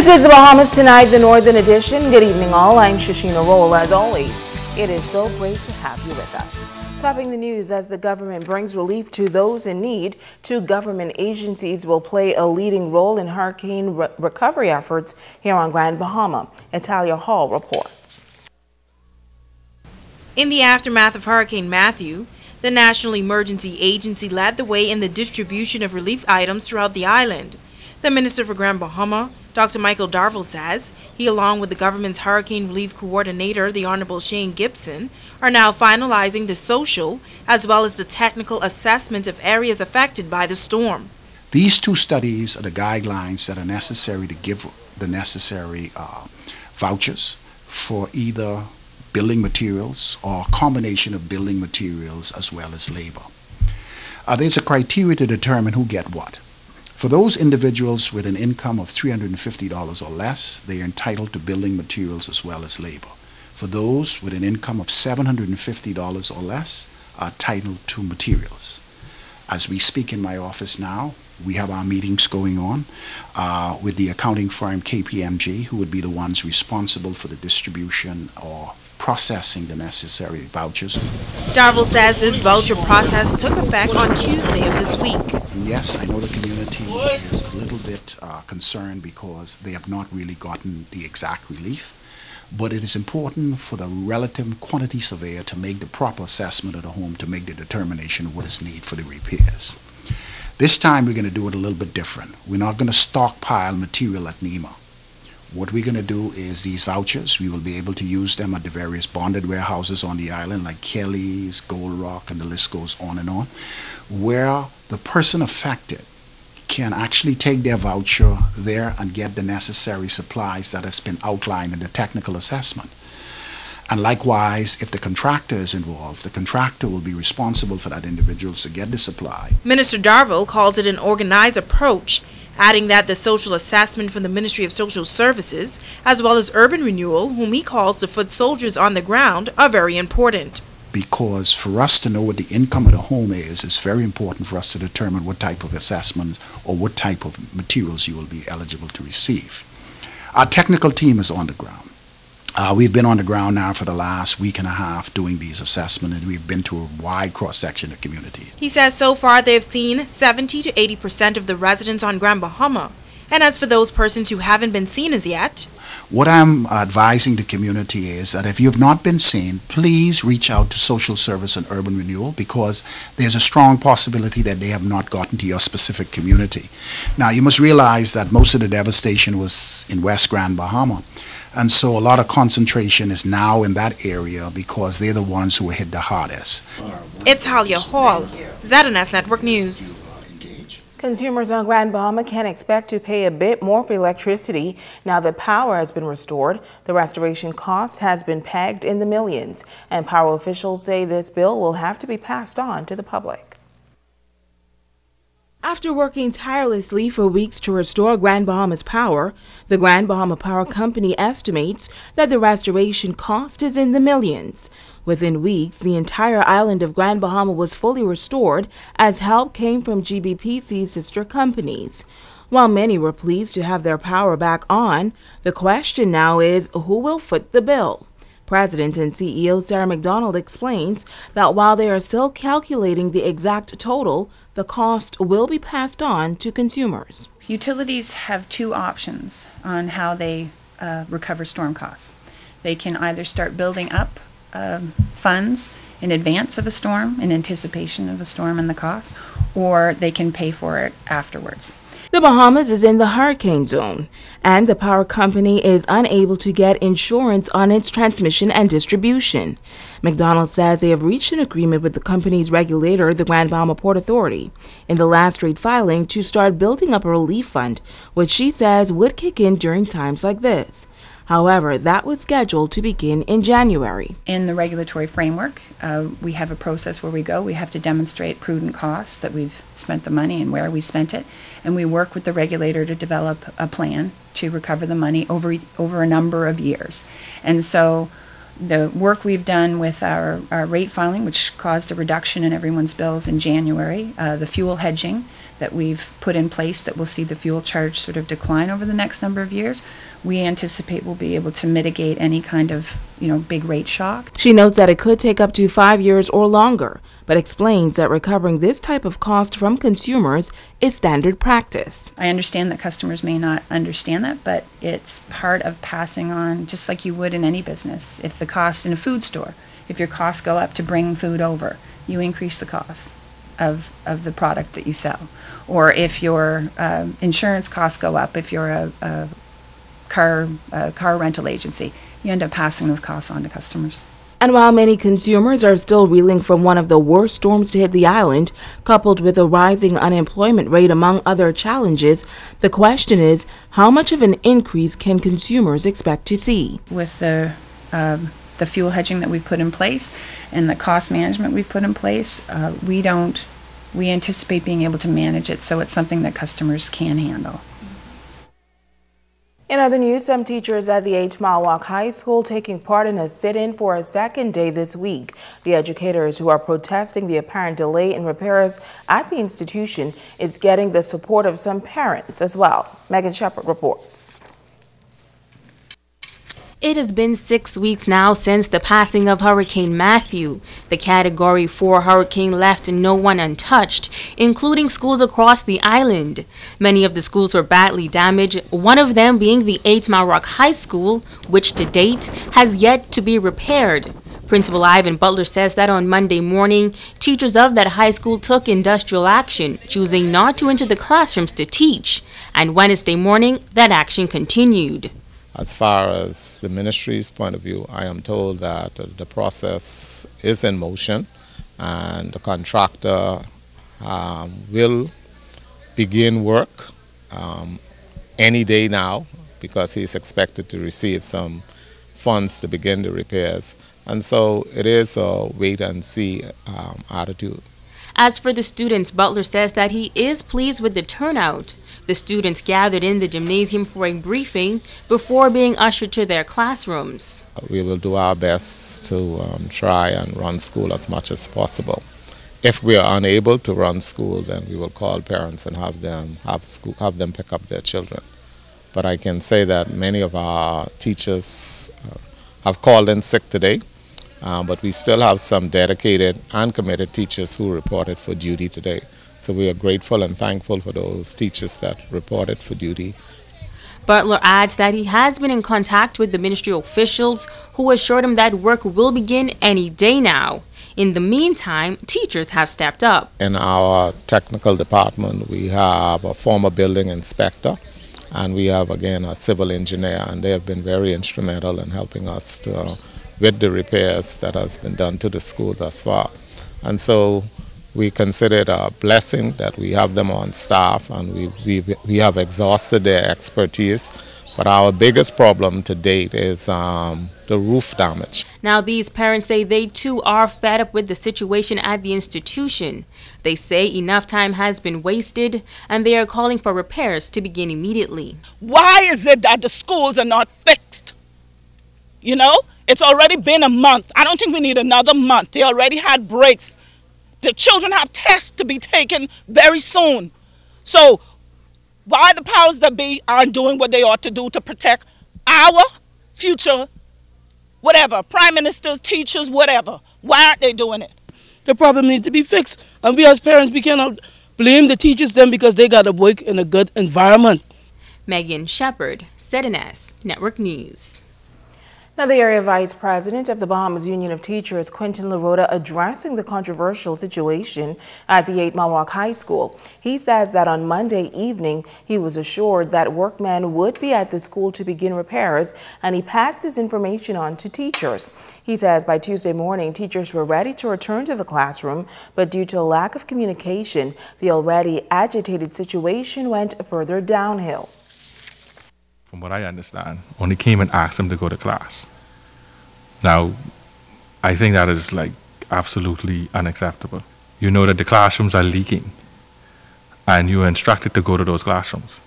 This is the Bahamas Tonight, the Northern Edition. Good evening, all. I'm Shashina Roll. As always, it is so great to have you with us. Topping the news, as the government brings relief to those in need, 2 government agencies will play a leading role in hurricane recovery efforts here on Grand Bahama. Italia Hall reports. In the aftermath of Hurricane Matthew, the National Emergency Agency led the way in the distribution of relief items throughout the island. The Minister for Grand Bahama, Dr. Michael Darville, says he, along with the government's Hurricane Relief Coordinator, the Honorable Shane Gibson, are now finalizing the social as well as the technical assessment of areas affected by the storm. These 2 studies are the guidelines that are necessary to give the necessary vouchers for either building materials or a combination of building materials as well as labor. There's a criteria to determine who get what. For those individuals with an income of $350 or less, they are entitled to building materials as well as labor. For those with an income of $750 or less, are entitled to materials. As we speak in my office now, we have our meetings going on with the accounting firm KPMG, who would be the ones responsible for the distribution or processing the necessary vouchers. Darville says this voucher process took effect on Tuesday of this week. And yes, I know the community is a little bit concerned because they have not really gotten the exact relief, but it is important for the relative quantity surveyor to make the proper assessment of the home to make the determination of what is needed for the repairs. This time we're going to do it a little bit different. We're not going to stockpile material at NEMA. What we're going to do is these vouchers, we will be able to use them at the various bonded warehouses on the island like Kelly's, Gold Rock, and the list goes on and on, where the person affected can actually take their voucher there and get the necessary supplies that has been outlined in the technical assessment. And likewise, if the contractor is involved, the contractor will be responsible for that individual to get the supply. Minister Darville calls it an organized approach, adding that the social assessment from the Ministry of Social Services, as well as urban renewal, whom he calls the foot soldiers on the ground, are very important. Because for us to know what the income of the home is, it's very important for us to determine what type of assessments or what type of materials you will be eligible to receive. Our technical team is on the ground. We've been on the ground now for the last week and a half doing these assessments, and we've been to a wide cross-section of communities. He says so far they've seen 70 to 80% of the residents on Grand Bahama. And as for those persons who haven't been seen as yet, what I'm advising the community is that if you've not been seen, please reach out to Social Service and Urban Renewal, because there's a strong possibility that they have not gotten to your specific community. Now, you must realize that most of the devastation was in West Grand Bahama. And so a lot of concentration is now in that area because they're the ones who were hit the hardest. It's Italia Hall, ZNS Network News. Consumers on Grand Bahama can expect to pay a bit more for electricity now that power has been restored. The restoration cost has been pegged in the millions, and power officials say this bill will have to be passed on to the public. After working tirelessly for weeks to restore Grand Bahama's power, the Grand Bahama Power Company estimates that the restoration cost is in the millions. Within weeks, the entire island of Grand Bahama was fully restored as help came from GBPC's sister companies. While many were pleased to have their power back on, the question now is who will foot the bill? President and CEO Sarah McDonald explains that while they are still calculating the exact total, the cost will be passed on to consumers. Utilities have 2 options on how they recover storm costs. They can either start building up funds in advance of a storm, in anticipation of a storm and the cost, or they can pay for it afterwards. The Bahamas is in the hurricane zone, and the power company is unable to get insurance on its transmission and distribution. McDonald says they have reached an agreement with the company's regulator, the Grand Bahama Port Authority, in the last rate filing to start building up a relief fund, which she says would kick in during times like this. However, that was scheduled to begin in January. In the regulatory framework, we have a process where we go. We have to demonstrate prudent costs, that we've spent the money and where we spent it. And we work with the regulator to develop a plan to recover the money over a number of years. And so the work we've done with our rate filing, which caused a reduction in everyone's bills in January, the fuel hedging that we've put in place that will see the fuel charge sort of decline over the next number of years, we anticipate we'll be able to mitigate any kind of, big rate shock. She notes that it could take up to 5 years or longer, but explains that recovering this type of cost from consumers is standard practice. I understand that customers may not understand that, but it's part of passing on, just like you would in any business. If the cost in a food store, if your costs go up to bring food over, you increase the cost of the product that you sell. Or if your insurance costs go up, if you're a car rental agency, you end up passing those costs on to customers. And while many consumers are still reeling from one of the worst storms to hit the island, coupled with a rising unemployment rate among other challenges, the question is, how much of an increase can consumers expect to see? With the fuel hedging that we've put in place and the cost management we've put in place, we anticipate being able to manage it so it's something that customers can handle. In other news, some teachers at the 8 Mile Walk High School taking part in a sit-in for a second day this week. The educators who are protesting the apparent delay in repairs at the institution is getting the support of some parents as well. Megan Shepard reports. It has been 6 weeks now since the passing of Hurricane Matthew. The Category 4 hurricane left no one untouched, including schools across the island. Many of the schools were badly damaged, one of them being the 8 Mile Walk High School, which to date has yet to be repaired. Principal Ivan Butler says that on Monday morning, teachers of that high school took industrial action, choosing not to enter the classrooms to teach. And Wednesday morning, that action continued. As far as the ministry's point of view, I am told that the process is in motion and the contractor will begin work any day now because he's expected to receive some funds to begin the repairs. And so it is a wait and see attitude. As for the students, Butler says that he is pleased with the turnout. The students gathered in the gymnasium for a briefing before being ushered to their classrooms. We will do our best to try and run school as much as possible. If we are unable to run school, then we will call parents and have them pick up their children. But I can say that many of our teachers have called in sick today, but we still have some dedicated and committed teachers who reported for duty today. So we are grateful and thankful for those teachers that reported for duty. Butler adds that he has been in contact with the ministry officials who assured him that work will begin any day now. In the meantime, teachers have stepped up. In our technical department, we have a former building inspector and we have again a civil engineer, and they have been very instrumental in helping us with the repairs that has been done to the school thus far. And so we consider it a blessing that we have them on staff, and we have exhausted their expertise. But our biggest problem to date is the roof damage. Now these parents say they too are fed up with the situation at the institution. They say enough time has been wasted and they are calling for repairs to begin immediately. Why is it that the schools are not fixed? It's already been a month. I don't think we need another month. They already had breaks. The children have tests to be taken very soon. So why the powers that be aren't doing what they ought to do to protect our future, whatever, prime ministers, teachers, whatever. Why aren't they doing it? The problem needs to be fixed. And we as parents, we cannot blame the teachers then because they got to work in a good environment. Megan Shepard, ZNS Network News. Now, the area vice president of the Bahamas Union of Teachers, Quentin LaRota, addressing the controversial situation at the 8 Mile Walk High School. He says that on Monday evening, he was assured that workmen would be at the school to begin repairs, and he passed this information on to teachers. He says by Tuesday morning, teachers were ready to return to the classroom, but due to a lack of communication, the already agitated situation went further downhill. From what I understand, only came and asked them to go to class. Now, I think that is absolutely unacceptable. You know that the classrooms are leaking and you are instructed to go to those classrooms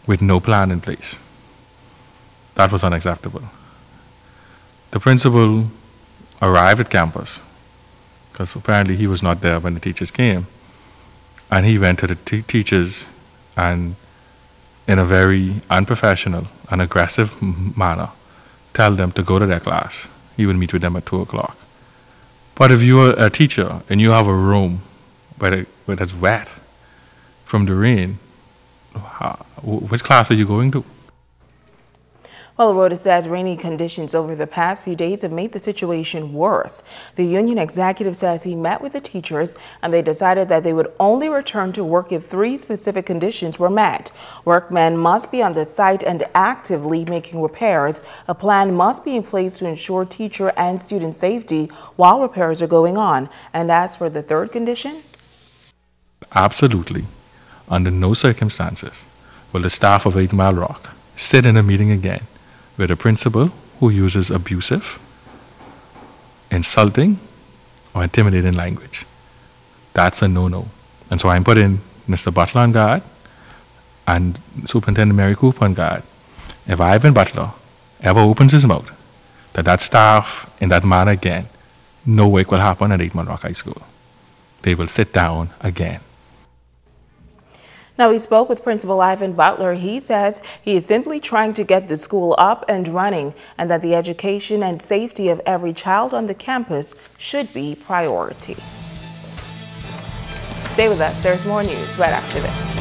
with no plan in place. That was unacceptable. The principal arrived at campus because apparently he was not there when the teachers came, And he went to the teachers and, in a very unprofessional and aggressive manner, tell them to go to their class. He would meet with them at 2 o'clock. But if you're a teacher and you have a room where it's wet from the rain, which class are you going to? Well, Rhoda says rainy conditions over the past few days have made the situation worse. The union executive says he met with the teachers and they decided that they would only return to work if 3 specific conditions were met. Workmen must be on the site and actively making repairs. A plan must be in place to ensure teacher and student safety while repairs are going on. And as for the 3rd condition? Absolutely, under no circumstances, will the staff of 8 Mile Rock sit in a meeting again with a principal who uses abusive, insulting, or intimidating language. That's a no-no. And so I'm putting Mr. Butler on guard and Superintendent Mary Cooper on guard. If Ivan Butler ever opens his mouth to that staff in that manner again, no work will happen at 8 Mile Rock High School. They will sit down again. Now, we spoke with Principal Ivan Butler. He says he is simply trying to get the school up and running and that the education and safety of every child on the campus should be priority. Stay with us. There's more news right after this.